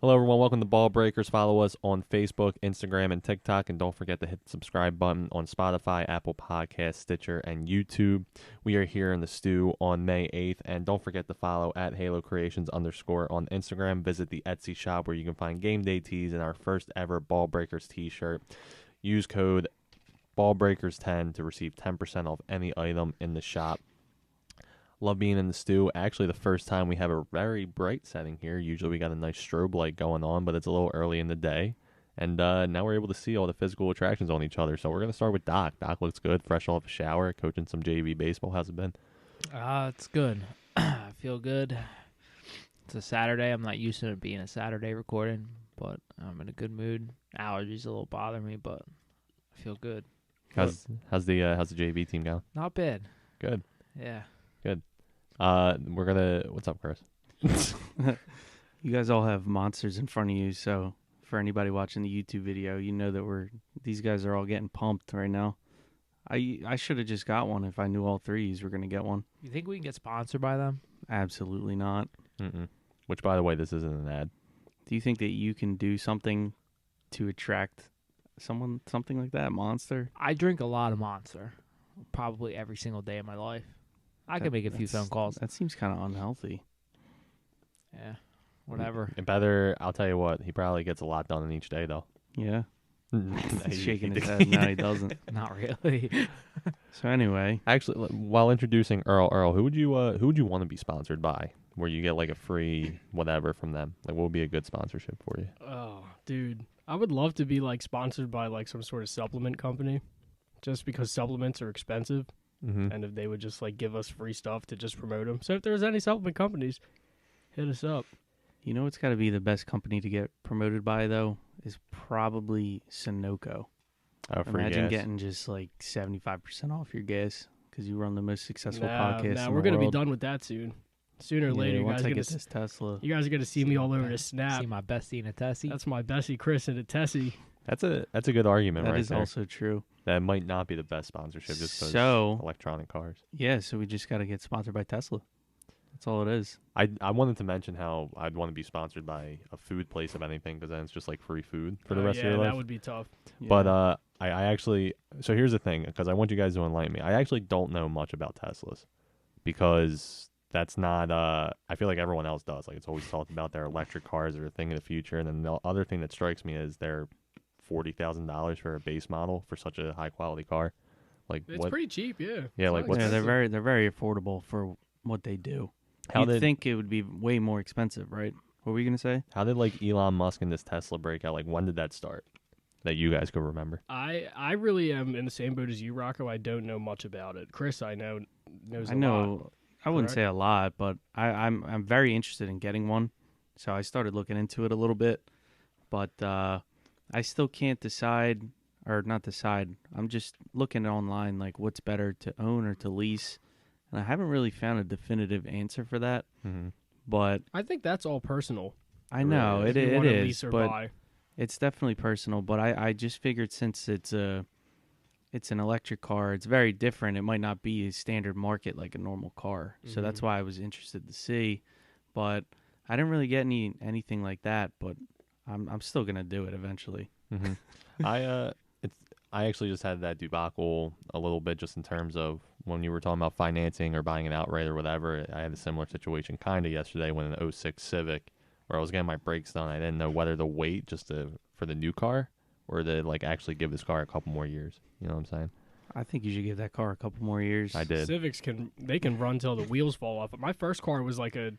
Hello, everyone. Welcome to Ball Breakers. Follow us on Facebook, Instagram, and TikTok. And don't forget to hit the subscribe button on Spotify, Apple Podcasts, Stitcher, and YouTube. We are here in the stew on May 8th. And don't forget to follow at Halo Creations _ on Instagram. Visit the Etsy shop where you can find game day tees and our first ever Ball Breakers t-shirt. Use code BallBreakers10 to receive 10% off any item in the shop. Love being in the stew. Actually, the first time we have a very bright setting here. Usually we got a nice strobe light going on, but it's a little early in the day. And now we're able to see all the physical attractions on each other. So we're going to start with Doc. Doc looks good, fresh off a shower, coaching some JV baseball. How's it been? It's good. I feel good. It's a Saturday. I'm not used to it being a Saturday recording, but I'm in a good mood. Allergies a little bother me, but I feel good. How's the JV team going? Not bad. Good. Yeah. Good. What's up, Chris? You guys all have monsters in front of you, so for anybody watching the YouTube video, you know that these guys are all getting pumped right now. I should have just got one if I knew all threes were going to get one. You think we can get sponsored by them? Absolutely not. Mm-mm. Which, by the way, this isn't an ad. Do you think that you can do something to attract something like that, Monster? I drink a lot of Monster, probably every single day of my life. I could make a few phone calls. That seems kind of unhealthy. Yeah, whatever. I'll tell you what, he probably gets a lot done in each day, though. Yeah. He's shaking his head. No, he doesn't. Not really. So anyway. Actually, while introducing Earl, who would you want to be sponsored by? Where you get like a free whatever from them? Like, what would be a good sponsorship for you? Oh, dude. I would love to be like sponsored by like some sort of supplement company just because supplements are expensive. Mm-hmm. And if they would just like give us free stuff to just promote them. So if there's any supplement companies, hit us up. You know what's got to be the best company to get promoted by, though, is probably Sunoco. Oh, free Imagine gas. getting just like 75% off your gas because you run the most successful podcast in we're the going to be world. done with that soon. Sooner or later, once I you get this Tesla. guys are going to see me all over the Snap. See my bestie in a Tessie. That's my bestie, Chris, and a Tessie. That's a good argument, That right is there. also true. That might not be the best sponsorship just because electronic cars. Yeah, so we just got to get sponsored by Tesla. That's all it is. I wanted to mention how I'd want to be sponsored by a food place of anything because then it's just like free food for the rest of your life. That would be tough. Yeah. But I actually, so here's the thing, because I want you guys to enlighten me. I actually don't know much about Teslas because that's not, I feel like everyone else does. Like, it's always talked about their electric cars are a thing of the future. And then the other thing that strikes me is they're $40,000 for a base model for such a high quality car. Like, It's pretty cheap, yeah. Yeah, like what's they're very affordable for what they do. You'd think it would be way more expensive, right? What were you gonna say? How did like Elon Musk and this Tesla break out? Like, when did that start? That you guys could remember? I really am in the same boat as you, Rocco. I don't know much about it. Chris, I know knows. I know. A lot. I wouldn't Correct? say a lot, but I'm very interested in getting one. So I started looking into it a little bit, but I still can't decide, or not decide. I'm just looking online, like what's better to own or to lease, and I haven't really found a definitive answer for that. Mm-hmm. But I think that's all personal. I know If you it wanna is, lease or but buy. it's definitely personal. But I just figured since it's an electric car, it's very different. It might not be a standard market like a normal car, so that's why I was interested to see. But I didn't really get anything like that. But I'm still gonna do it eventually. Mm-hmm. I actually just had that debacle a little bit just in terms of when you were talking about financing or buying an outright or whatever. I had a similar situation kind of yesterday when an 06 Civic, where I was getting my brakes done. I didn't know whether to wait for the new car or to like actually give this car a couple more years. You know what I'm saying? I think you should give that car a couple more years. I did. Civics can run till the wheels fall off. My first car was like a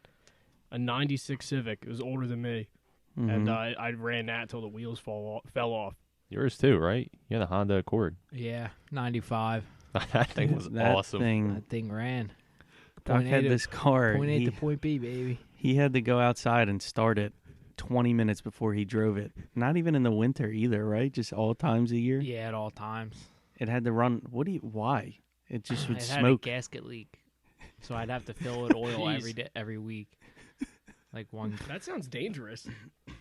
96 Civic. It was older than me, and I ran that till the wheels fell off. Yours too, right? You had a Honda Accord. Yeah, 95. That thing was awesome. That thing ran. Doc had this car. Point A to point B, baby. He had to go outside and start it 20 minutes before he drove it. Not even in the winter either, right? Just all times a year. Yeah, at all times. It had to run. Why? It just would it smoke. Had a gasket leak, so I'd have to fill it oil every week. Like one. That sounds dangerous.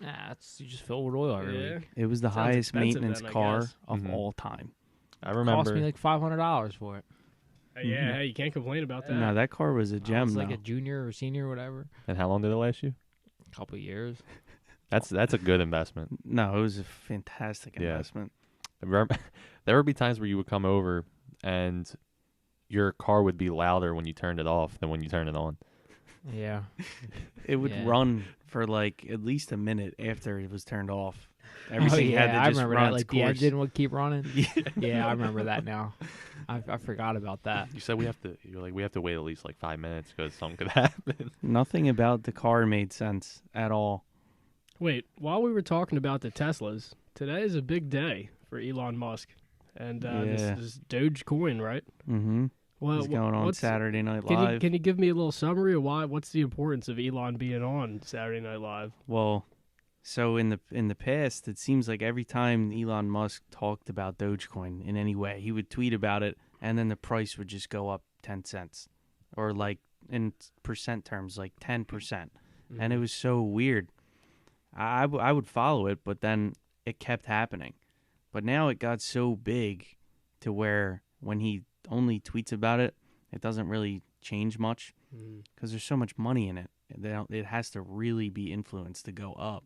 You just fill with oil every Yeah. week. It was the Sounds highest expensive maintenance then, I car guess. of Mhm. all time. I Cost remember. me like $500 for it. Yeah, hey, you can't complain about that. No, that car was a I gem. was like though. a junior or senior or whatever. And how long did it last you? A couple of years. That's a good investment. No, it was a fantastic Yeah. investment. There would be times where you would come over and your car would be louder when you turned it off than when you turned it on. Yeah. It would Yeah. run for like at least a minute after it was turned off. Everything yeah, had to I just remember run that. its Like the course. engine would keep running. Yeah. Yeah, I remember that now. I forgot about that. You said we have to. You're like we have to wait at least like 5 minutes because something could happen. Nothing about the car made sense at all. Wait, while we were talking about the Teslas, today is a big day for Elon Musk and Yeah. this Dogecoin, right? Mm-hmm. Well, He's going on what's- Saturday Night Can Live. you, can you give me a little summary of what's the importance of Elon being on Saturday Night Live? Well, so in the past, it seems like every time Elon Musk talked about Dogecoin in any way, he would tweet about it, and then the price would just go up 10 cents, or like in percent terms, like 10%, and it was so weird. I would follow it, but then it kept happening. But now it got so big to where when he only tweets about it, it doesn't really change much because there's so much money in it. It has to really be influenced to go up.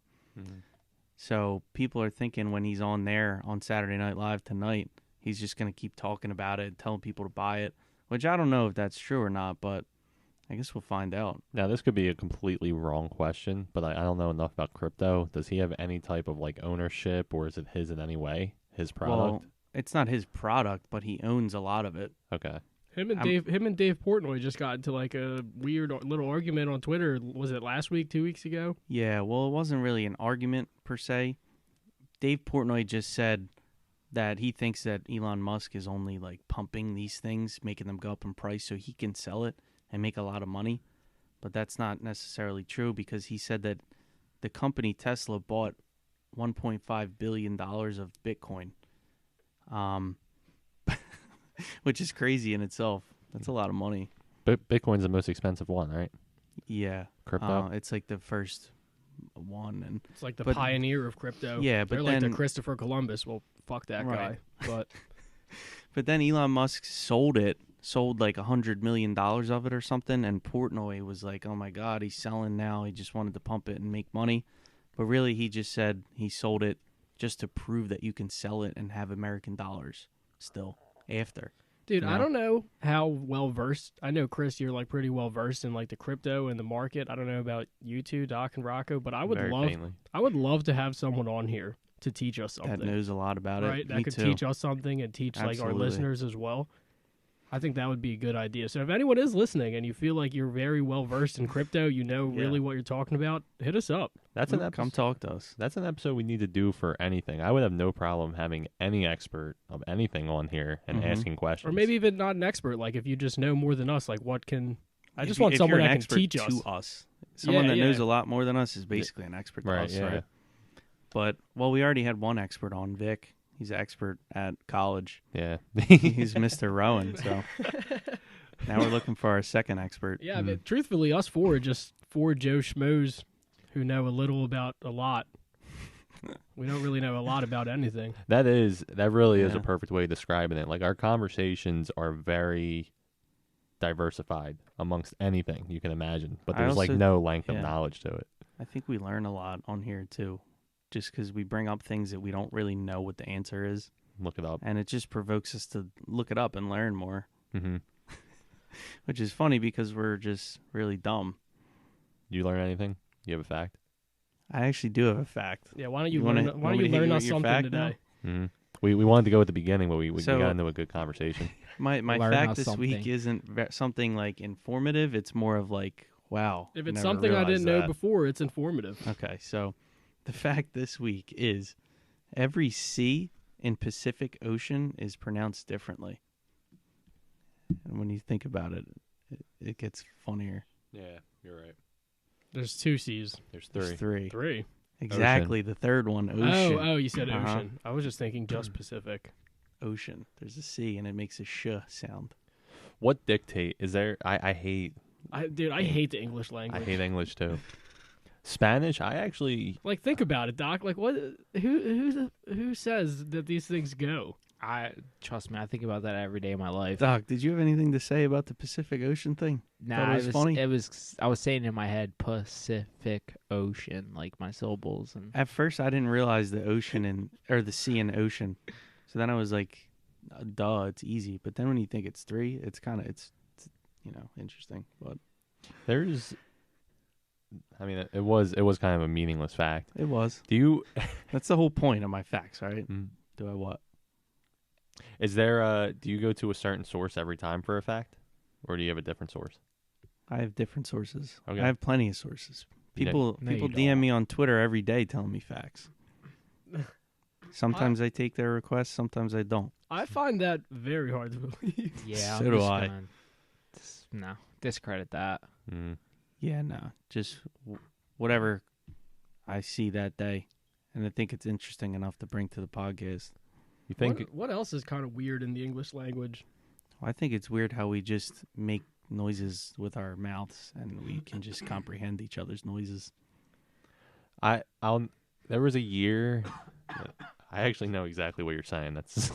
So people are thinking when he's on there on Saturday Night Live tonight, he's just going to keep talking about it, telling people to buy it, which I don't know if that's true or not, but I guess we'll find out. Now this could be a completely wrong question, but I don't know enough about crypto. Does he have any type of like ownership, or is it his in any way? His product? Well, it's not his product, but he owns a lot of it. Okay. Him and Dave Portnoy just got into like a weird little argument on Twitter. Was it last week, 2 weeks ago? Yeah, well, it wasn't really an argument per se. Dave Portnoy just said that he thinks that Elon Musk is only like pumping these things, making them go up in price so he can sell it and make a lot of money. But that's not necessarily true because he said that the company Tesla bought $1.5 billion of Bitcoin, which is crazy in itself. That's a lot of money. But Bitcoin's the most expensive one, right? Yeah. Crypto. It's like the first one. And It's like the But- pioneer of crypto. Yeah, but they're like the then- Christopher Columbus. Well, fuck that Right. guy. But then Elon Musk sold like $100 million of it or something, and Portnoy was like, oh my God, he's selling now. He just wanted to pump it and make money. But really, he just said he sold it just to prove that you can sell it and have American dollars still after. Dude, Yeah. I don't know how well versed. I know, Chris, you're like pretty well versed in like the crypto and the market. I don't know about you two, Doc and Rocco, but I would Very love faintly. I would love to have someone on here to teach us something. That knows a lot about right? it. That Me could too. teach us something and teach like our Absolutely. listeners as well. I think that would be a good idea. So if anyone is listening and you feel like you're very well versed in crypto, you know Yeah. really what you're talking about, hit us up. That's an Come episode. talk to us. That's an episode we need to do for anything. I would have no problem having any expert of anything on here and Mhm. asking questions. Or maybe even not an expert. Like if you just know more than us, like what can I just If want you're someone an that can expert teach to us. us. Someone Yeah, that yeah. knows a lot more than us is basically an expert to right? us, Yeah. right? But, well, we already had one expert on, Vic. He's an expert at college. Yeah. He's Mr. Rowan, so now we're looking for our second expert. Yeah, but truthfully, us four are just four Joe Schmoes who know a little about a lot. We don't really know a lot about anything. That really is a Yeah. perfect way of describing it. Like our conversations are very diversified amongst anything you can imagine, but I there's like also- no length of yeah. knowledge to it. I think we learn a lot on here, too, just because we bring up things that we don't really know what the answer is, Look it up. and it just provokes us to look it up and learn more, Mm-hmm. which is funny because we're just really dumb. You learn anything? You have a fact? I actually do have a fact. Yeah, why don't you, You wanna- learn? Why want don't me you to hit learn you us with your something fact now? today? Mm-hmm. We wanted to go at the beginning, but we So- got into a good conversation. My Learn fact us this week something. isn't something like informative. It's more of like, wow. If it's never something I didn't realized know that. before, it's informative. Okay, so the fact this week is every sea in Pacific Ocean is pronounced differently. And when you think about it, it gets funnier. Yeah, you're right. There's two C's. There's There's three. Three. Exactly. The third one, ocean. Oh, you said Uh-huh. ocean. I was just thinking just Pacific. Ocean. There's a C, and it makes a sh sound. What dictate is there? I hate I hate the English I language. hate English too. Spanish, I actually Like, think about it, Doc. Like, what? Who says that these things go? Trust me, I think about that every day of my life. Doc, did you have anything to say about the Pacific Ocean thing? Nah, it was funny? It was. I was saying in my head, Pacific Ocean, like my syllables, and At first, I didn't realize the ocean or the sea and ocean. So then I was like, duh, it's easy. But then when you think it's three, it's kind of, it's interesting. But there's. I mean, it was kind of a meaningless fact. it was. Do you? That's the whole point of my facts, right? Mm. Do I what? Is there? Do you go to a certain source every time for a fact, or do you have a different source? I have different sources. Okay. I have plenty of sources. People No, you DM don't. me on Twitter every day telling me facts. Sometimes I take their requests, sometimes I don't. I find that very hard to believe. yeah, So I'm do just I. gonna no, discredit that. Mm. Yeah, no, just whatever I see that day, and I think it's interesting enough to bring to the podcast. You think? What else is kind of weird in the English language? I think it's weird how we just make noises with our mouths, and we can just comprehend each other's noises. There was a year. I actually know exactly what you're saying. That's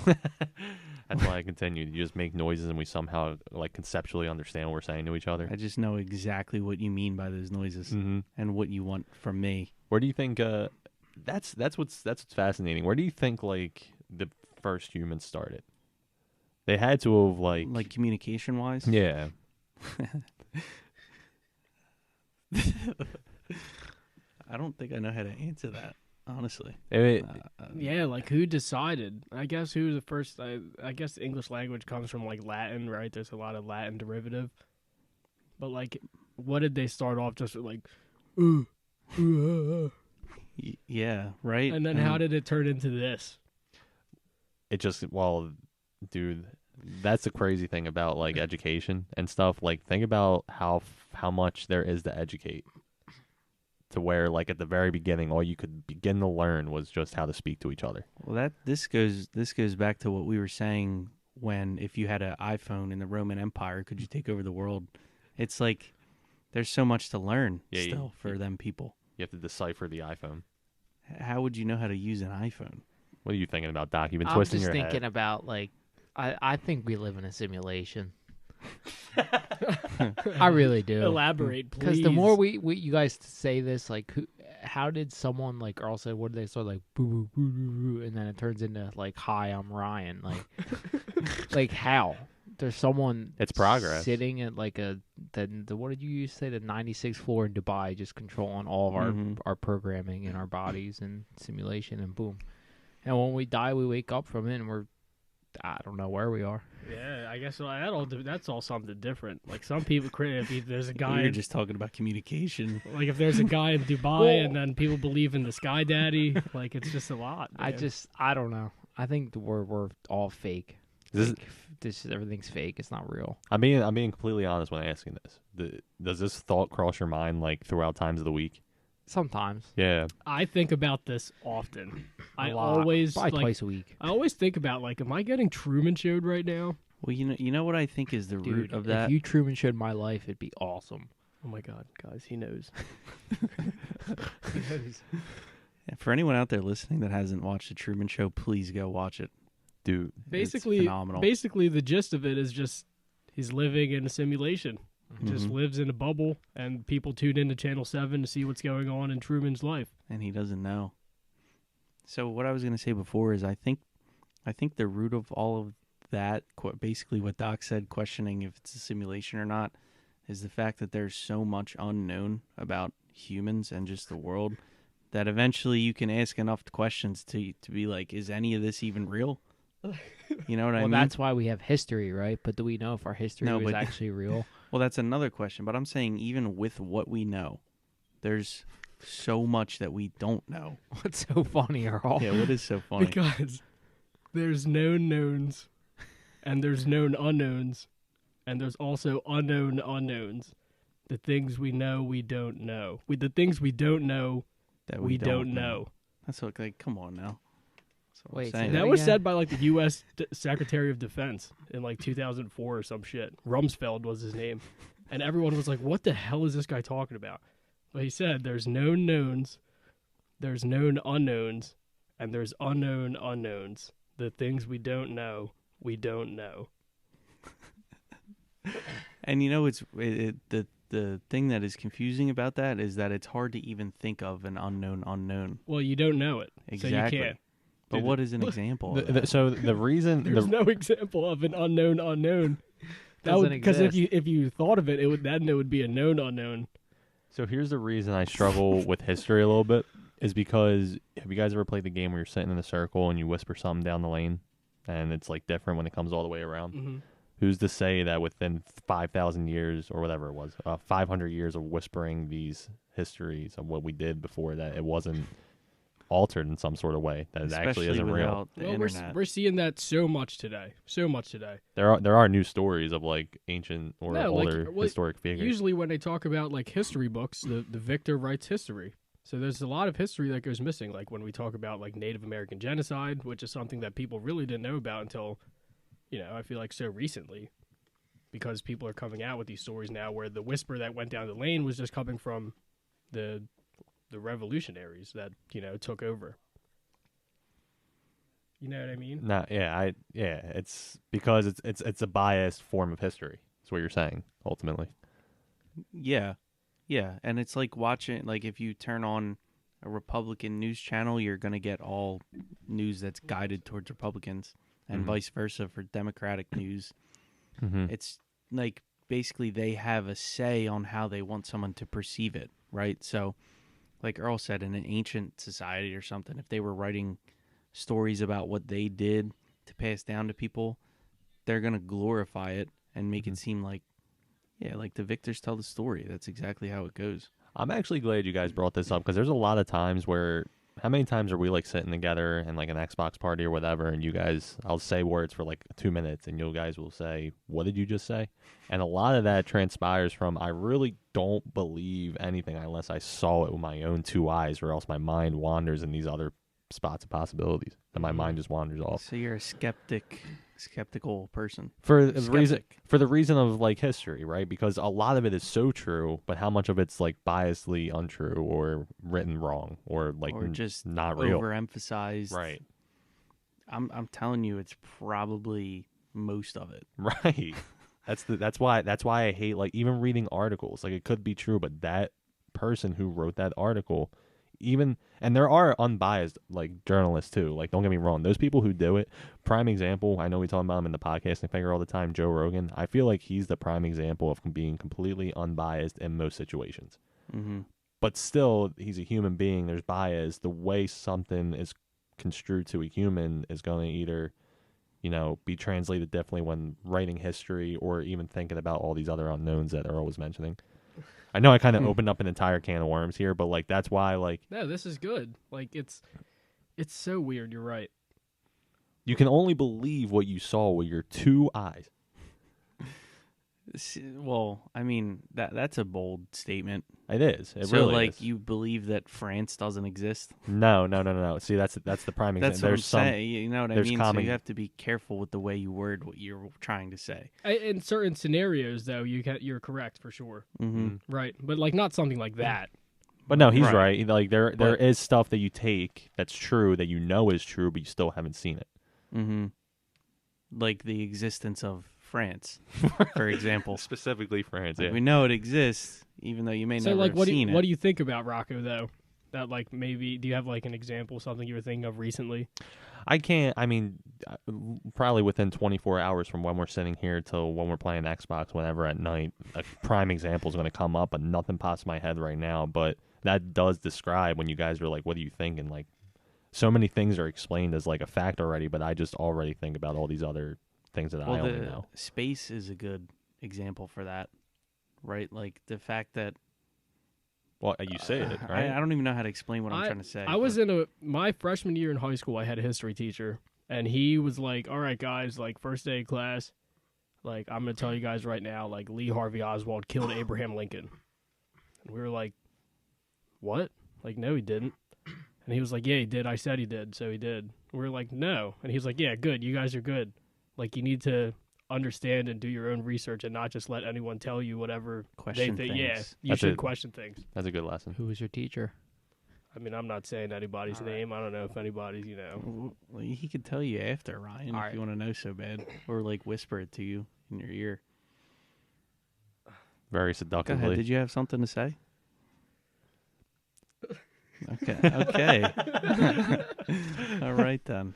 that's why I continued. You just make noises, and we somehow like conceptually understand what we're saying to each other. I just know exactly what you mean by those noises Mm-hmm. and what you want from me. Where do you think? That's what's fascinating. Where do you think like the first humans started? They had to have Like communication wise. yeah. I don't think I know how to answer that, honestly. Yeah, like who decided? I guess who was the first? I guess the English language comes from like Latin, right? There's a lot of Latin derivative. But like, what did they start off just with like, Yeah, right. and then how did it turn into this? It just dude, that's the crazy thing about like education and stuff. Like think about how much there is to educate. To where like at the very beginning, all you could begin to learn was just how to speak to each other. Well, this goes back to what we were saying when if you had an iPhone in the Roman Empire, could you take over the world? It's like there's so much to learn still for them people. You have to decipher the iPhone. How would you know how to use an iPhone? What are you thinking about, Doc? You've been I'm twisting just your thinking head. about like, I think we live in a simulation. I really do. Elaborate, please. Because the more we you guys say this, like, how did someone like Earl said? What did they start like? Boo boo boo boo boo, and then it turns into like, "Hi, I'm Ryan." Like, like how? There's someone. It's progress. Sitting at like the what did you say? The 96th floor in Dubai, just controlling all of our programming in our bodies and simulation, and boom. And when we die, we wake up from it, and I don't know where we are. Yeah, I guess that's all something different. Like some people, if there's a guy, You're just talking about communication. like if there's a guy in Dubai, and then people believe in the Sky Daddy, like it's just a lot. Man. I don't know. I think we're all fake. Everything's fake. It's not real. I'm being completely honest when asking this. Does this thought cross your mind like throughout times of the week? Sometimes. Yeah. I think about this often. A lot. Always Probably like, twice a week. I always think about like, am I getting Truman Showed right now? Well, you know what I think is the root Dude, of that. if you Truman Showed my life, it'd be awesome. Oh my God, guys, he knows. For anyone out there listening that hasn't watched the Truman Show, please go watch it. Dude. Basically, it's phenomenal. Basically, the gist of it is just he's living in a simulation. He just lives in a bubble, and people tune into Channel 7 to see what's going on in Truman's life. And he doesn't know. So what I was going to say before is I think the root of all of that, basically what Doc said, questioning if it's a simulation or not, is the fact that there's so much unknown about humans and just the world that eventually you can ask enough questions to be like, is any of this even real? You know what I mean? Well, that's why we have history, right? But do we know if our history No, was but- actually real? Well, that's another question. But I'm saying even with what we know, there's so much that we don't know. What's so funny, Earl? Yeah, what is so funny? Because there's known knowns, and there's known unknowns, and there's also unknown unknowns. The things we know, we don't know. The things we don't know, That we don't know. That's what, like, come on now. That's what Wait, I'm say saying. that That was again? said by like the U.S. Secretary of Defense in like 2004 or some shit. Rumsfeld was his name, and everyone was like, "What the hell is this guy talking about?" Well, he said there's known knowns, there's known unknowns, and there's unknown unknowns. The things we don't know, we don't know. And you know, the thing that is confusing about that is that it's hard to even think of an unknown unknown. Well, you don't know it, Exactly. so you can't. But Dude, what is an example of that? So the reason There's no example of an unknown unknown. That would, because if you thought of it, it would be a known unknown. So here's the reason I struggle with history a little bit is because have you guys ever played the game where you're sitting in a circle and you whisper something down the lane and it's like different when it comes all the way around? Mm-hmm. Who's to say that within 5,000 years or whatever it was, 500 years of whispering these histories of what we did before that it wasn't altered in some sort of way, that it actually isn't real? The Well, internet. we're seeing that so much today. So much today. There are new stories of like ancient or older historic figures. Usually when they talk about like history books, the victor writes history. So there's a lot of history that goes missing. Like when we talk about like Native American genocide, which is something that people really didn't know about until, I feel like so recently, because people are coming out with these stories now where the whisper that went down the lane was just coming from the revolutionaries that, took over. You know what I mean? No, it's because it's a biased form of history. That's what you're saying, ultimately. Yeah. Yeah. And it's like watching, like if you turn on a Republican news channel, you're going to get all news that's guided towards Republicans and Mhm. vice versa for Democratic news. Mm-hmm. It's like basically they have a say on how they want someone to perceive it, right? So, like Earl said, in an ancient society or something, if they were writing stories about what they did to pass down to people, they're going to glorify it and make it seem like, like the victors tell the story. That's exactly how it goes. I'm actually glad you guys brought this up because there's a lot of times where, how many times are we like sitting together in like an Xbox party or whatever, and you guys, I'll say words for like 2 minutes, and you guys will say, "What did you just say?" And a lot of that transpires from I really don't believe anything unless I saw it with my own two eyes, or else my mind wanders in these other spots of possibilities, and my mind just wanders off. So you're a skeptical person. For the reason, Skeptic. for the reason of like history, right? Because a lot of it is so true, but how much of it's like biasedly untrue or written wrong or like Or just not real, overemphasized. right? I'm telling you, it's probably most of it. Right. That's why I hate like even reading articles. Like it could be true, but that person who wrote that article, and there are unbiased like journalists too. Like don't get me wrong, those people who do it. Prime example, I know we talk about him in the podcasting figure all the time, Joe Rogan. I feel like he's the prime example of being completely unbiased in most situations. Mm-hmm. But still, he's a human being. There's bias. The way something is construed to a human is going to either, be translated differently when writing history or even thinking about all these other unknowns that Earl was mentioning. I know I kind of opened up an entire can of worms here, but like that's why like No, this is good. Like it's so weird. You're right. you can only believe what you saw with your two eyes. Well, I mean that's a bold statement. It is. It so really like is. you believe that France doesn't exist? No. See, that's the prime example. That's what I'm saying. You know what I there's mean? common- So you have to be careful with the way you word what you're trying to say. In certain scenarios, though, you're correct for sure. Mm-hmm. Right, but like not something like that. But no, he's Right. right. Like there But- is stuff that you take that's true that you know is true, but you still haven't seen it. Mm-hmm. Like the existence of France, for example. Specifically France. Like, Yeah. we know it exists, even though you may So never like, have what do seen you, what it. do you think about Rocco though? That like maybe do you have like an example, something you were thinking of recently? I can't. I mean, probably within 24 hours from when we're sitting here till when we're playing Xbox, whenever at night, a prime example is going to come up, but nothing pops my head right now. But that does describe when you guys are like, "What are you thinking?" Like, so many things are explained as like a fact already, but I just already think about all these other things that I only know. Space is a good example for that, right? Like the fact that Well, you say it, right? I don't even know how to explain what I'm trying to say. I was in my freshman year in high school. I had a history teacher, and he was like, "All right, guys, like first day of class, like I'm gonna tell you guys right now, like Lee Harvey Oswald killed Abraham Lincoln." And we were like, "What? Like, no, he didn't." And he was like, "Yeah, he did. I said he did, so he did." We were like, "No," and he was like, "Yeah, good. You guys are good. Like, you need to understand and do your own research and not just let anyone tell you whatever Question they think. things. Yeah, you That's should it. question things. That's a good lesson. Who was your teacher? I mean, I'm not saying anybody's All right. name. I don't know if anybody's, you know. Well, he could tell you after, Ryan, All if right. you want to know so bad, or like whisper it to you in your ear. Very Go seductively. ahead. Did you have something to say? Okay. Okay. All right then.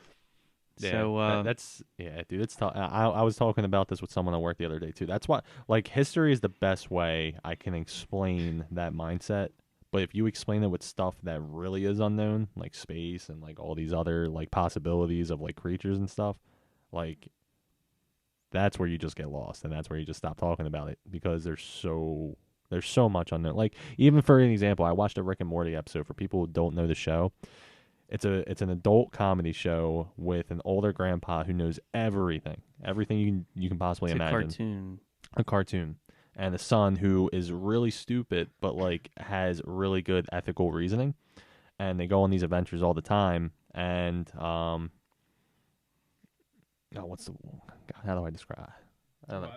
Yeah, So that's dude. It's tough. I was talking about this with someone at work the other day too. That's why, like, history is the best way I can explain that mindset. But if you explain it with stuff that really is unknown, like space and like all these other like possibilities of like creatures and stuff, like that's where you just get lost, and that's where you just stop talking about it because there's so much unknown. Like, even for an example, I watched a Rick and Morty episode. For people who don't know the show, it's an adult comedy show with an older grandpa who knows everything you can possibly it's a imagine. cartoon. A cartoon, and a son who is really stupid but like has really good ethical reasoning, and they go on these adventures all the time. And God, how do I describe? I don't know.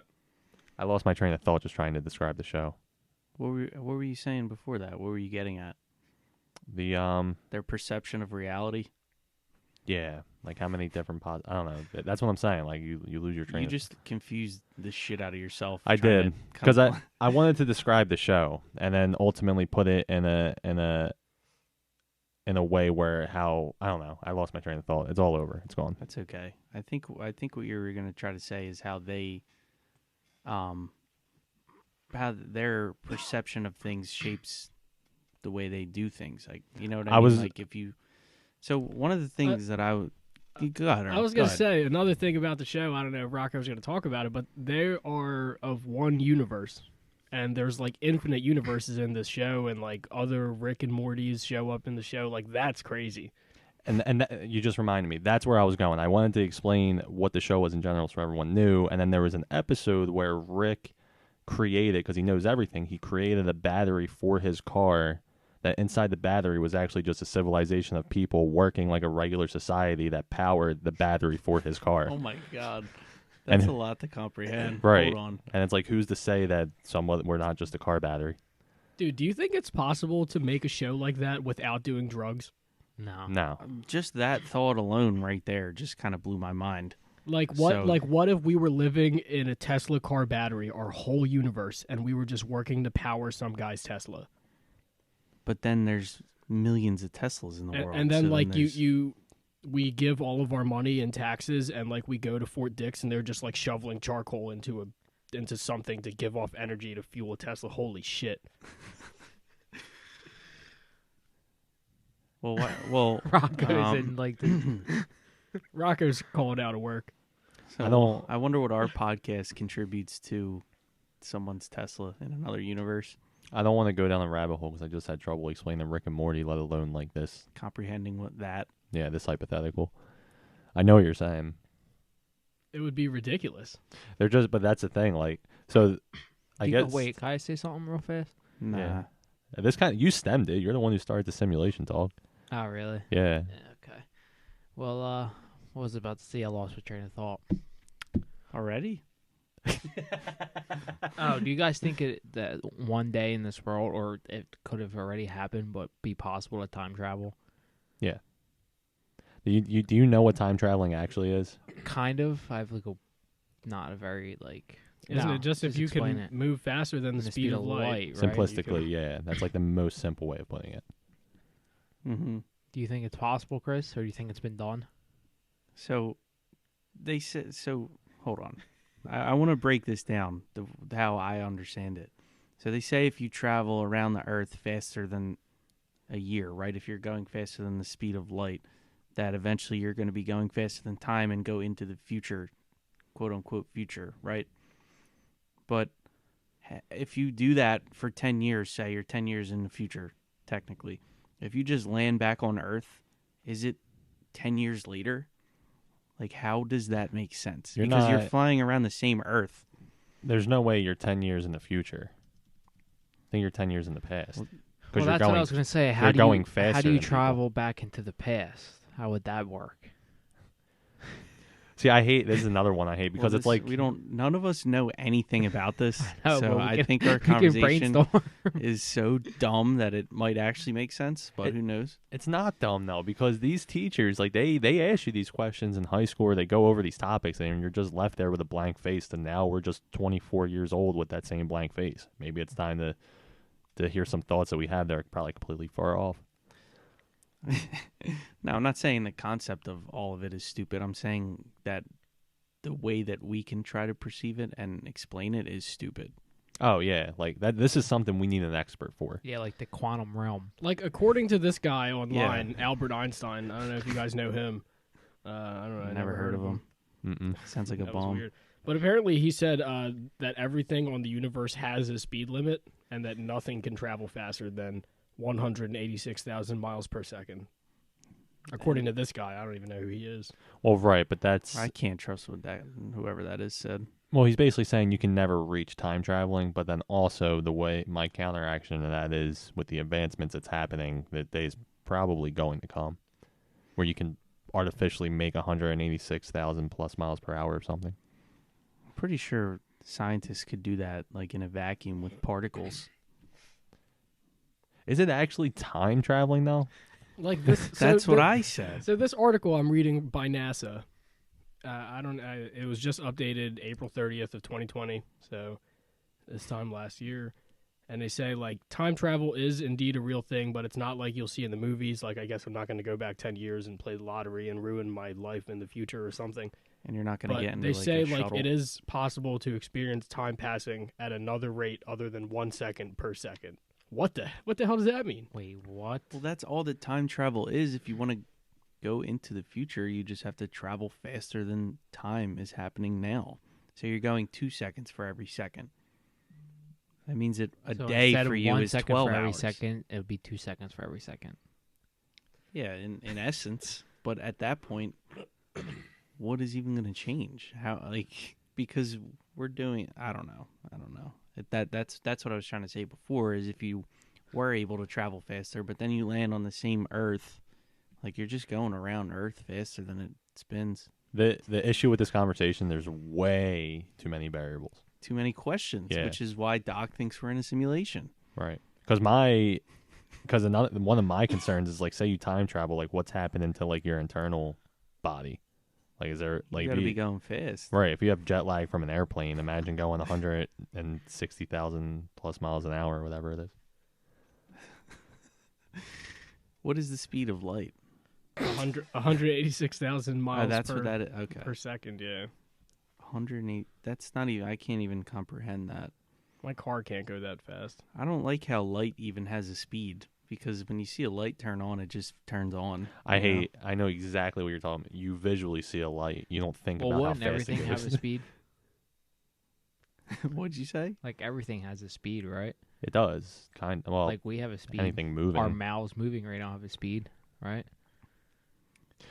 I lost my train of thought just trying to describe the show. What were you saying before that? What were you getting at? The Their perception of reality. yeah, like how many different I don't know. That's what I'm saying. Like you lose your train. You just confused the shit out of yourself. I trying did to because come- I wanted to describe the show and then ultimately put it in a way where how I don't know. I lost my train of thought. It's all over. It's gone. That's okay. I think what you were gonna try to say is how they, how their perception of things shapes the way they do things. Like, you know what I mean? Like if you. So one of the things that I would. Go ahead, Earl. I was Go going to ahead. say another thing about the show. I don't know if Rocco's going to talk about it, but they are of one universe. And there's like infinite universes in this show, and like other Rick and Mortys show up in the show. Like, that's crazy. And you just reminded me. That's where I was going. I wanted to explain what the show was in general so everyone knew. And then there was an episode where Rick created, because he knows everything, he created a battery for his car that inside the battery was actually just a civilization of people working like a regular society that powered the battery for his car. Oh my god, that's And- a lot to comprehend. Right. Hold on. And it's like, who's to say that we're not just a car battery? Dude, do you think it's possible to make a show like that without doing drugs? No. No. Just that thought alone, right there, just kind of blew my mind. Like what? So- Like what if we were living in a Tesla car battery, our whole universe, and we were just working to power some guy's Tesla? But then there's millions of Teslas in the world, And then so like there's- we give all of our money in taxes, and like we go to Fort Dix, and they're just like shoveling charcoal into something to give off energy to fuel a Tesla. Holy shit! Well, well, Rocco's in like the Rocco's calling out of work. so I wonder what our podcast contributes to someone's Tesla in another universe. I don't want to go down a rabbit hole because I just had trouble explaining Rick and Morty, let alone like this. Comprehending what that. Yeah, this hypothetical. I know what you're saying. It would be ridiculous. They're just, but that's the thing. Like, so I guess. Wait, can I say something real fast? Nah. Yeah. This kind of, you stemmed it. You're the one who started the simulation talk. Oh, really? Yeah. Yeah, okay. Well, what was I about to say? I lost my train of thought. Already? Oh, do you guys think that one day in this world, or it could have already happened, but be possible to time travel? Do you know what time traveling actually is? Kind of. I have like not a very like. Isn't No, it just if you explain can it. move faster than the speed of light? right? Simplistically, yeah. That's like the most simple way of putting it. Mm-hmm. Do you think it's possible, Chris, or do you think it's been done? So they said. So hold on. I want to break this down how I understand it. So they say if you travel around the Earth faster than a year, right? If you're going faster than the speed of light, that eventually you're going to be going faster than time and go into the future, quote unquote future, right? But if you do that for 10 years, say you're 10 years in the future, technically, if you just land back on Earth, is it 10 years later? Like, how does that make sense? You're Because you're not- flying around the same Earth. There's no way you're 10 years in the future. I think you're 10 years in the past. Well, Well, you're that's what I was going to say. How you're do going you, faster How do you than people. travel back into the past? How would that work? See, I hate this is another one I hate because Well, it's like none of us know anything about this. know, So but we I can- think our we can conversation brainstorm. is so dumb that it might actually make sense, but who knows? it's not dumb though because these teachers like they ask you these questions in high school or they go over these topics and you're just left there with a blank face. And now we're just 24 years old with that same blank face. Maybe it's time to hear some thoughts that we have that are probably completely far off. No, I'm not saying the concept of all of it is stupid. I'm saying that the way that we can try to perceive it and explain it is stupid. Oh yeah, like that. This is something we need an expert for. Yeah, like the quantum realm. Like, according to this guy online, Albert Einstein, I don't know if you guys know him. I don't know. I Never heard of him. Mm-mm. Sounds like a That was bomb. weird. But apparently he said that everything on the universe has a speed limit and that nothing can travel faster than 186,000 miles per second. According to this guy, I don't even know who he is. Well, right, but that's I can't trust what that whoever that is said. well. He's basically saying you can never reach time traveling, but then also the way my counteraction to that is with the advancements that's happening, that day is probably going to come, where you can artificially make 186,000 plus miles per hour or something. I'm pretty sure scientists could do that like in a vacuum with particles. Is it actually time traveling though? Like this. That's what I said. So this article I'm reading by NASA, it was just updated April 30th of 2020. So this time last year, and they say like time travel is indeed a real thing, but it's not like you'll see in the movies. Like I guess I'm not going to go back 10 years and play the lottery and ruin my life in the future or something. And you're not going to But get into they like say a like shuttle. it is possible to experience time passing at another rate other than 1 second per second. What the hell does that mean? Wait, what? Well, that's all that time travel is. If you want to go into the future, you just have to travel faster than time is happening now. So you're going 2 seconds for every second. That means that a So day instead for of you 1 is second 12 for hours. every second, it would be 2 seconds for every second. Yeah, in essence. But at that point, what is even going to change? How because we're doing I don't know. That's what I was trying to say before is if you were able to travel faster, but then you land on the same Earth, like you're just going around Earth faster than it spins. The issue with this conversation, there's way too many variables. Too many questions, Yeah. which is why Doc thinks we're in a simulation. Right. Because another one of my concerns is like say you time travel, like what's happening to like your internal body? Like is there like You got to be going fast. right, if you have jet lag from an airplane, imagine going 160,000 plus miles an hour or whatever it is. What is the speed of light? 186,000 miles that's per, what that is. Okay. per second, yeah. 108. That's not even. I can't even comprehend that. My car can't go that fast. I don't like how light even has a speed because when you see a light turn on, it just turns on. I know exactly what you're talking about. You visually see a light. You don't think Well, about how wouldn't fast everything it have goes. a speed? What'd you say? Like everything has a speed, right? It does. Well, Like we have a speed. anything moving. Our mouths moving right now have a speed, right?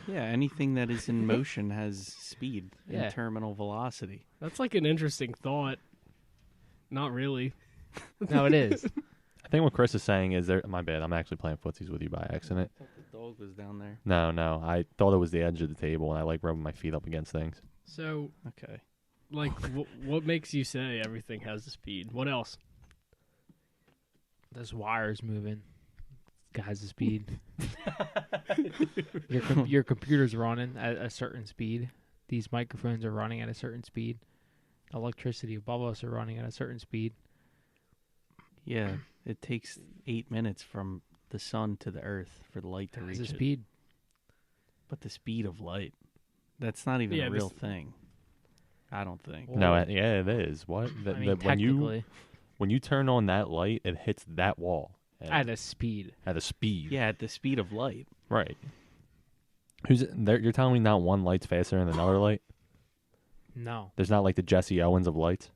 Yeah, anything that is in motion has speed Yeah. and terminal velocity. That's like an interesting thought. Not really. No, it is. I think what Chris is saying is there. My bad. I'm actually playing footsies with you by accident. I thought the dog was down there. No. I thought it was the edge of the table, and I like rubbing my feet up against things. So, Okay. like, what makes you say everything has a speed? What else? This wire's moving. It has a speed. Your computer's running at a certain speed. These microphones are running at a certain speed. Electricity above us are running at a certain speed. Yeah, it takes 8 minutes from the sun to the earth for the light to It reach has a it. speed. But the speed of light, that's not even Yeah, a this- real thing. I don't think. Well, No, yeah, it is. What? I mean, technically, When you turn on that light, it hits that wall at a speed. at a speed. Yeah, at the speed of light. Right. You're telling me not one light's faster than another light? No. There's not like the Jesse Owens of lights?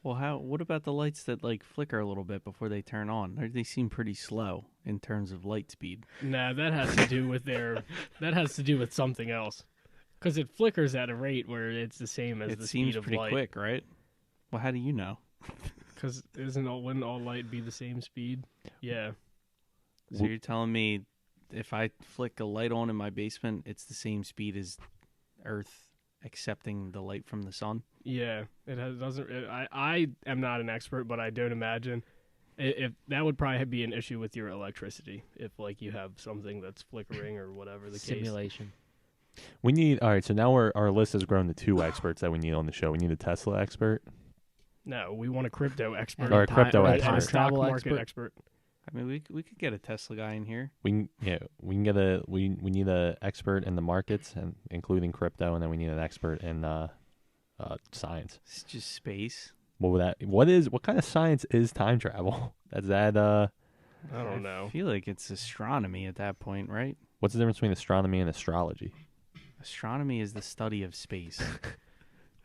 Well, what about the lights that like flicker a little bit before they turn on? They seem pretty slow in terms of light speed. Nah, that has to do with that has to do with something else. Because it flickers at a rate where it's the same as It the seems speed of pretty light. quick, right? Well, how do you know? Because wouldn't all light be the same speed? Yeah. So you're telling me if I flick a light on in my basement, it's the same speed as Earth accepting the light from the sun. Yeah, I am not an expert, but I don't imagine if that would probably be an issue with your electricity if like you have something that's flickering or whatever the case. Simulation. We need all right. So now our list has grown to 2 experts that we need on the show. We need a Tesla expert. No, we want a crypto expert Or a crypto or a expert. time stock travel market expert. expert. I mean, we could get a Tesla guy in here. We can get we need a expert in the markets and including crypto, and then we need an expert in science. It's just space. What kind of science is time travel? I don't know. I feel like it's astronomy at that point, right? What's the difference between astronomy and astrology? Astronomy is the study of space.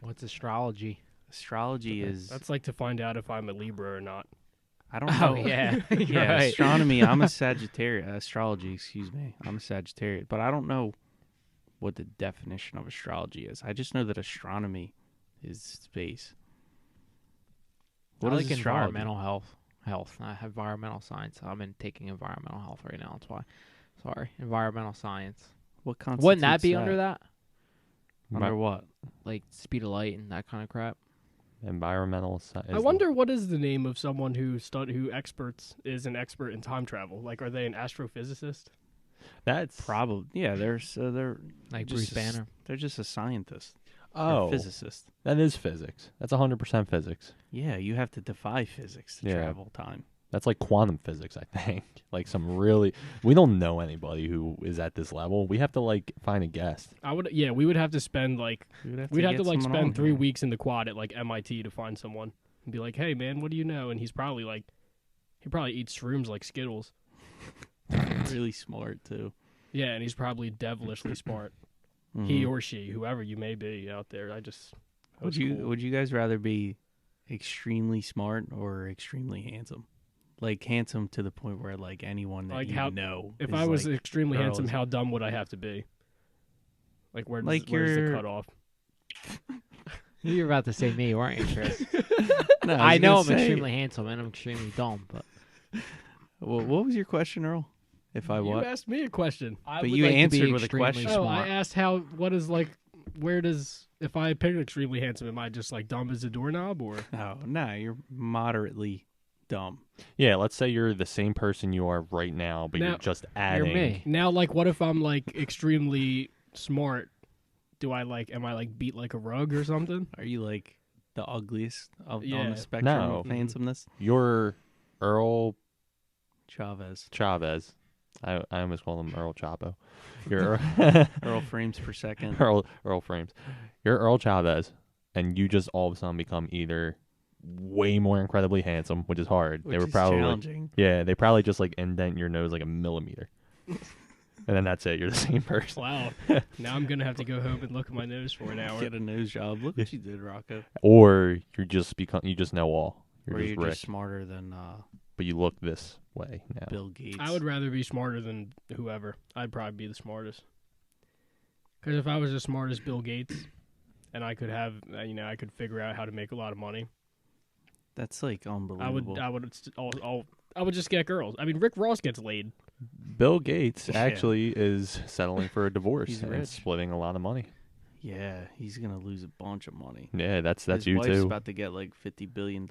What's astrology? Astrology is That's like to find out if I'm a Libra or not. I don't know. Oh yeah, Yeah, right. astronomy. I'm a Sagittarius. Astrology, excuse me. I'm a Sagittarius, but I don't know what the definition of astrology is. I just know that astronomy is space. What I is like astrology? environmental health. I have environmental science. I'm taking environmental health right now. That's why. Sorry, environmental science. What constitutes Wouldn't that be under that? Under what? Like speed of light and that kind of crap. Environmental science. I wonder what is the name of someone who is an expert in time travel. Like, are they an astrophysicist? That's Probably. Yeah, they're Like just Bruce Banner. They're just a scientist. Or oh, physicist. that is physics. That's 100% physics. Yeah, you have to defy physics to Yeah. travel time. That's like quantum physics, I think. Like we don't know anybody who is at this level. We have to like find a guest. We would have to spend like we'd have to like get someone spend on 3 here. weeks in the quad at like MIT to find someone and be like, "Hey man, what do you know?" And he probably eats shrooms like Skittles. Really smart too. Yeah, and he's probably devilishly smart. Mhm. He or she, whoever you may be out there. Would you guys rather be extremely smart or extremely handsome? Like handsome to the point where like anyone that Like you how- know. If is, I was like, extremely girls. handsome, how dumb would I have to be? Like where's Like the you're- cutoff? You were about to say me, weren't you, Chris? No, I was know gonna I'm say- extremely handsome and I'm extremely dumb, but Well, what was your question, Earl? If I You what? asked me a question. I But would you like to be answered with a extremely question. Oh, Smart. I asked if I pick extremely handsome, am I just like dumb as a doorknob or? No, you're moderately dumb. Yeah, let's say you're the same person you are right now, but Now- you're just You're adding. me. Now, like, what if I'm like extremely smart? Am I like beat like a rug or something? Are you like the ugliest on Yeah. the spectrum No. of handsomeness? You're Earl Chavez. Chavez. I almost called him Earl Chapo. You're Earl frames per second. Earl Frames. You're Earl Chavez, and you just all of a sudden become either way more incredibly handsome, which is hard. Which they were is probably challenging. they probably just like indent your nose like a millimeter, and then that's it. You're the same person. Wow. Now I'm gonna have to go home and look at my nose for an hour. Get a nose job. Look what you did, Rocco. Or you just know all. You're Or just you're rich, just smarter than but you look this way now. Bill Gates. I would rather be smarter than whoever. I'd probably be the smartest. Because if I was as smart as Bill Gates, and I could have, I could figure out how to make a lot of money, That's like unbelievable. I would just get girls. I mean, Rick Ross gets laid. Bill Gates Yeah. actually is settling for a divorce He's and rich. splitting a lot of money. Yeah, he's gonna lose a bunch of money. Yeah, that's His you wife's too. about to get like $50 billion.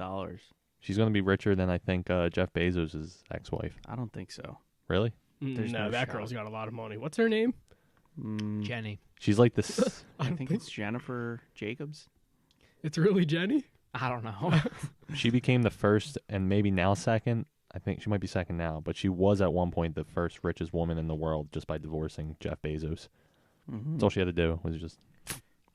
She's gonna be richer than I think Jeff Bezos' ex-wife. I don't think so. Really? There's no, no that shot. girl's got a lot of money. What's her name? Jenny. She's like this. I think it's Jennifer Jacobs. It's really Jenny? I don't know. She became the first and maybe now second. I think she might be second now, but she was at one point the first richest woman in the world just by divorcing Jeff Bezos. Mm-hmm. That's all she had to do was just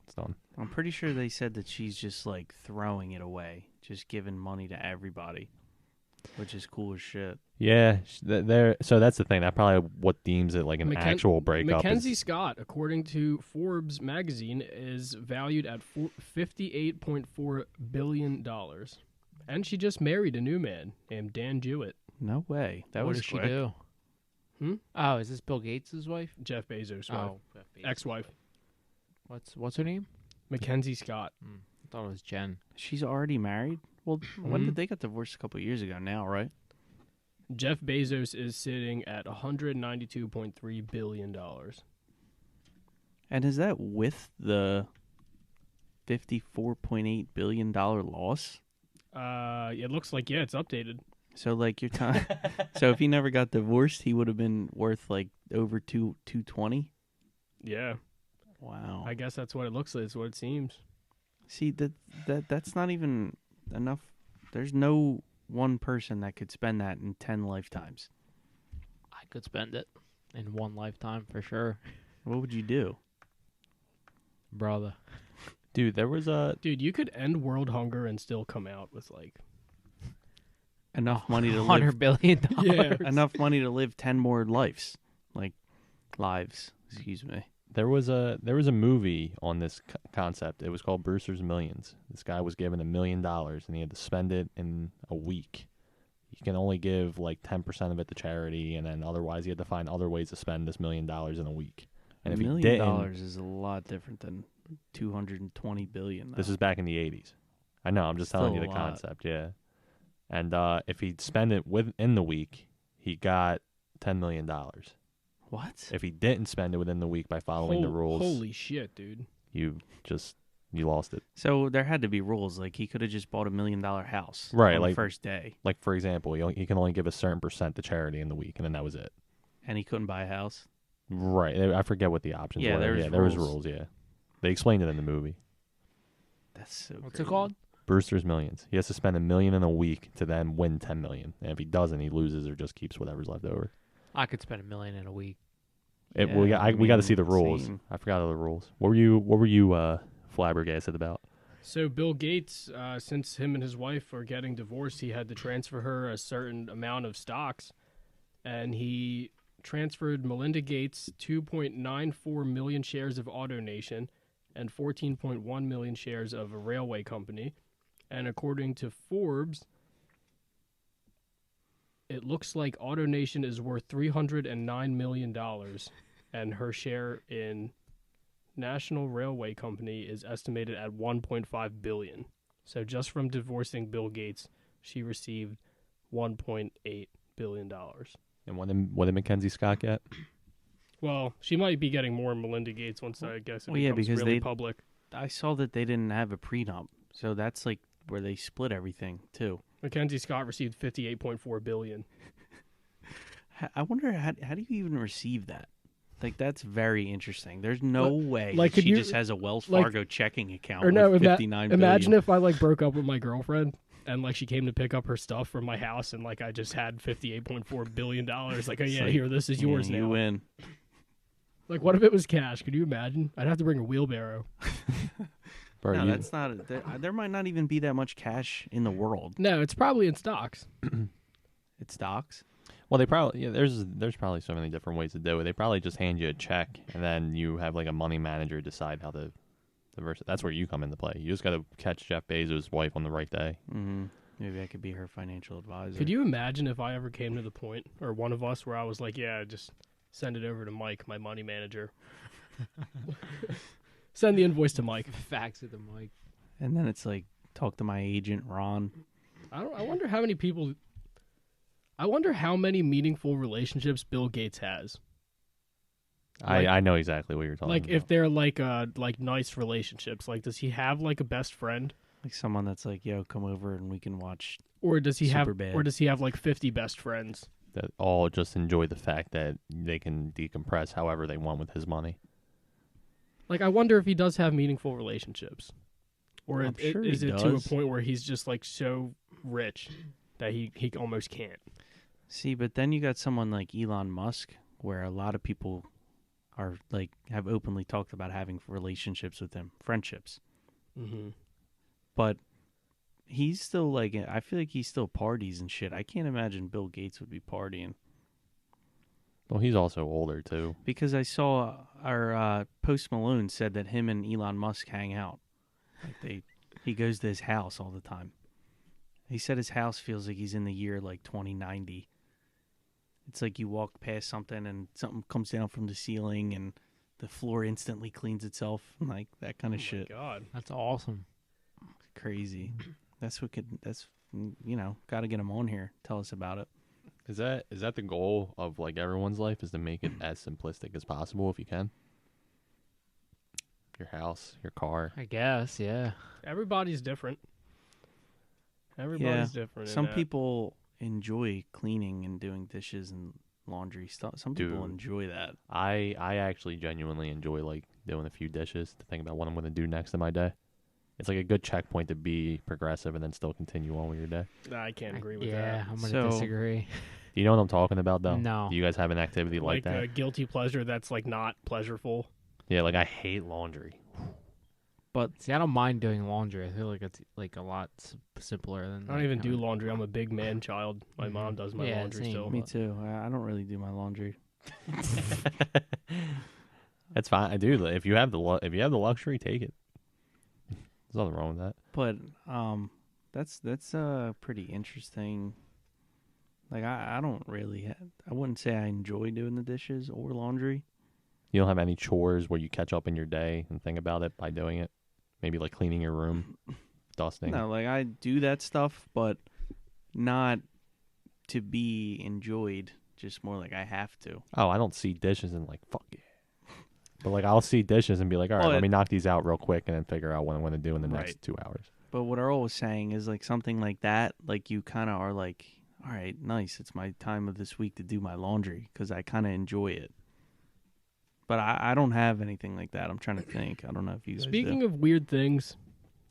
it's done. I'm pretty sure they said that she's just like throwing it away, just giving money to everybody, which is cool as shit. Yeah, so that's the thing. That probably what deems it like an actual breakup. Mackenzie Scott, according to Forbes magazine, is valued at $58.4 billion. And she just married a new man named Dan Jewett. No way. That what was does quick. she do? Hmm? Oh, is this Bill Gates' wife? Jeff Bezos' wife. Oh, Ex-wife. What's her name? Mackenzie Scott. I thought it was Jen. She's already married? Well, when Mhm. did they get divorced? A couple of years ago now, right? Jeff Bezos is sitting at $192.3 billion. And is that with the $54.8 billion loss? It looks like, yeah, it's updated. So like your time. So if he never got divorced, he would have been worth like over 220. Yeah, Wow. I guess that's what it looks like. It's what it seems. See that's not even enough. There's no one person that could spend that in 10 lifetimes. I could spend it in one lifetime for sure, What would you do? brother. Dude, there was a Dude, you could end world hunger and still come out with like Enough money to $100 live billion. Yeah. enough money to live 10 more lives. Like lives, excuse me. there was a movie on this concept. It was called Brewster's Millions. This guy was given $1 million and he had to spend it in a week. You can only give like 10% of it to charity, and then otherwise he had to find other ways to spend this $1 million in a week. And if $1 he million didn't, is a lot different than 220 billion. this though. is back in the 80s. I know, I'm just telling you Still the a lot. concept, yeah. And if he'd spend it within the week, he got $10 million. What? If he didn't spend it within the week by following the rules, Holy shit, dude. you lost it. So there had to be rules. Like he could have just bought $1 million house Right, on like- the first day, Like, for example, he can only give a certain percent to charity in the week, and then that was it. and he couldn't buy a house. Right. I forget what the options Yeah, were. there was there was rules. rules, yeah. They explained it in the movie. That's so. What's crazy. it called? Brewster's Millions. He has to spend $1 million in a week to then win $10 million. And if he doesn't, he loses or just keeps whatever's left over. I could spend $1 million in a week. We Yeah, got to see the mean, rules. same. I forgot all the rules. What were you flabbergasted about? So Bill Gates, since him and his wife are getting divorced, he had to transfer her a certain amount of stocks, and he transferred Melinda Gates 2.94 million shares of AutoNation and 14.1 million shares of a railway company. And according to Forbes, it looks like AutoNation is worth $309 million, and her share in National Railway Company is estimated at $1.5 billion. So just from divorcing Bill Gates, she received $1.8 billion. And what did Mackenzie Scott get? Well, she might be getting more Melinda Gates once, I guess, it Well, yeah, becomes because really they- public. I saw that they didn't have a prenup, so that's like where they split everything too. Mackenzie Scott received $58.4 billion. I wonder how do you even receive that? Like that's very interesting. There's no way like, she could you- just has a Wells like- Fargo checking account Or no, with 59 imagine billion. if I like broke up with my girlfriend and like she came to pick up her stuff from my house and like I just had $58.4 billion. Like, oh It's yeah, like, here, this is yours You now. win. Like, what if it was cash? Could you imagine? I'd have to bring a wheelbarrow. Bro, No, you- that's not. There might not even be that much cash in the world. No, it's probably in stocks. It's stocks. well, they probably there's probably so many different ways to do it. They probably just hand you a check, and then you have like a money manager decide how to verse. That's where you come into play. You just got to catch Jeff Bezos' wife on the right day. Mm-hmm. Maybe I could be her financial advisor. Could you imagine if I ever came to the point, or one of us, where I was like, yeah, just send it over to Mike, my money manager. Send the invoice to Mike. Fax at the mic. And then it's like, talk to my agent, Ron. I wonder how many people. I wonder how many meaningful relationships Bill Gates has. Like- I know exactly what you're talking Like about. if they're like nice relationships. Like, does he have like a best friend, Like someone that's like, yo, come over and we can watch. or does he have, Superbad. or does he have like 50 best friends? that all just enjoy the fact that they can decompress however they want with his money. Like, I wonder if he does have meaningful relationships, or I'm sure is he it to a does. point where he's just like so rich that he almost can't. See, but then you got someone like Elon Musk, where a lot of people are like have openly talked about having relationships with him, friendships. Mm-hmm. But he's still like, I feel like he still parties and shit. I can't imagine Bill Gates would be partying. Well, he's also older too. Because I saw our Post Malone said that him and Elon Musk hang out. Like he goes to his house all the time. He said his house feels like he's in the year like 2090. It's like you walk past something and something comes down from the ceiling and the floor instantly cleans itself, like that kind of shit. God, That's awesome. Crazy. That's got to get him on here. Tell us about it. Is that the goal of like everyone's life, is to make it as simplistic as possible if you can? your house, your car. I guess, yeah. Everybody's different. Everybody's different. in Some that. people enjoy cleaning and doing dishes and laundry stuff. Some people Dude. enjoy that. I actually genuinely enjoy like doing a few dishes to think about what I'm going to do next in my day. It's like a good checkpoint to be progressive and then still continue on with your day. I can't agree with Yeah, that. I'm going to So- disagree. Do you know what I'm talking about though? No. Do you guys have an activity like that? a guilty pleasure that's like not pleasureful. Yeah, like I hate laundry. See, I don't mind doing laundry. I feel like it's like a lot simpler than. I don't even do laundry. I'm a big man child. My mom does my Yeah, laundry same. still. Me too. I don't really do my laundry. That's fine. I do. If you have the luxury, take it. There's nothing wrong with that. But that's pretty interesting. Like I don't really. I wouldn't say I enjoy doing the dishes or laundry. You don't have any chores where you catch up in your day and think about it by doing it. Maybe like cleaning your room, dusting. No, like I do that stuff, but not to be enjoyed. Just more like I have to. Oh, I don't see dishes and like fuck yeah. But like I'll see dishes and be like, all right, Well, let me knock these out real quick and then figure out what I'm going to do in the Right. next 2 hours. But what Earl was saying is like something like that. Like you kind of are like, all right, nice. It's my time of this week to do my laundry because I kind of enjoy it. But I don't have anything like that. I'm trying to think. I don't know if you guys Speaking do. of weird things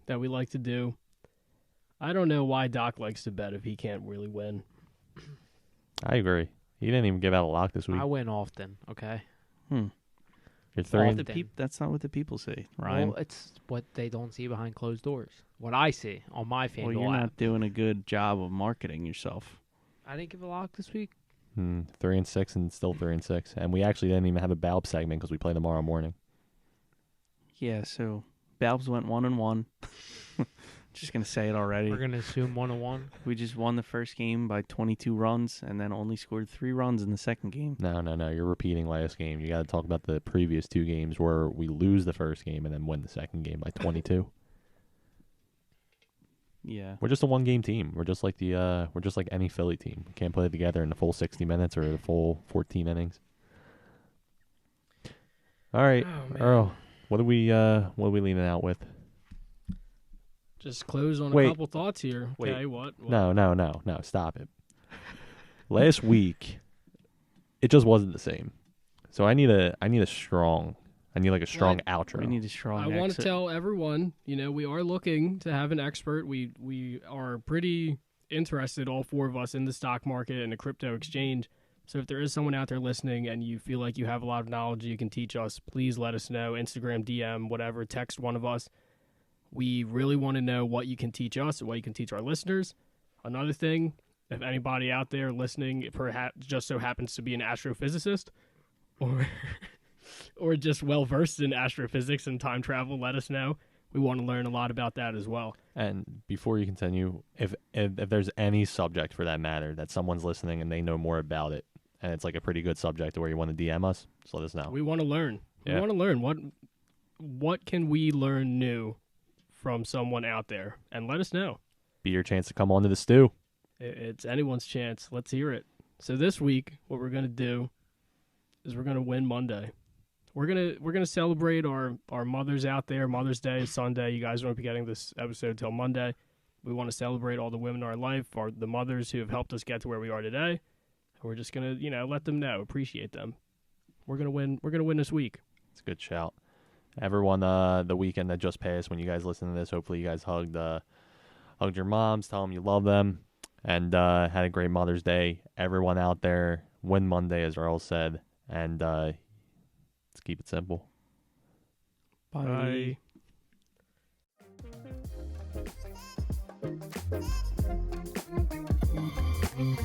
that we like to do, I don't know why Doc likes to bet if he can't really win. I agree. He didn't even give out a lock this week. I win often, okay? You're Well, three. often. that's not what the people say, Ryan. Well, it's what they don't see behind closed doors. What I see on my Well, FanDuel you're app. not doing a good job of marketing yourself. I didn't give a lock this week. 3-6 and still 3-6, and we actually didn't even have a Balb segment because we play tomorrow morning. Yeah, so Balbs went 1-1. Just gonna say it already. We're gonna assume 1-1. We just won the first game by 22 runs, and then only scored 3 runs in the second game. No, you're repeating last game. You got to talk about the previous 2 games where we lose the first game and then win the second game by 22. Yeah. We're just a one-game team. We're just like any Philly team. We can't play together in the full 60 minutes or the full 14 innings. All right, Oh, man. Earl, what are we leaning out with? Just close on Wait. a couple thoughts here. Wait. Okay, what? No, stop it. Last week, it just wasn't the same. So I need like a strong outro. We need a strong I want to exit. tell everyone, we are looking to have an expert. We are pretty interested, all 4 of us, in the stock market and the crypto exchange. So if there is someone out there listening and you feel like you have a lot of knowledge you can teach us, please let us know. Instagram, DM, whatever, text one of us. We really want to know what you can teach us and what you can teach our listeners. Another thing, if anybody out there listening perhaps just so happens to be an astrophysicist or just well-versed in astrophysics and time travel, let us know. We want to learn a lot about that as well. And before you continue, if there's any subject for that matter that someone's listening and they know more about it, and it's like a pretty good subject where you want to DM us, just let us know. We want to learn. Yeah. We want to learn. What can we learn new from someone out there? And let us know. Be your chance to come on to the stew. It's anyone's chance. Let's hear it. So this week, what we're going to do is we're going to win Monday. We're gonna celebrate our mothers out there. Mother's Day is Sunday. You guys won't be getting this episode till Monday. We want to celebrate all the women in our life, the mothers who have helped us get to where we are today. We're just gonna let them know, appreciate them. We're gonna win. We're gonna win this week. It's a good shout. Everyone, the weekend that just passed, when you guys listen to this, hopefully you guys hugged your moms, tell them you love them, and had a great Mother's Day. Everyone out there, win Monday, as Earl said, and let's keep it simple. Bye. Bye.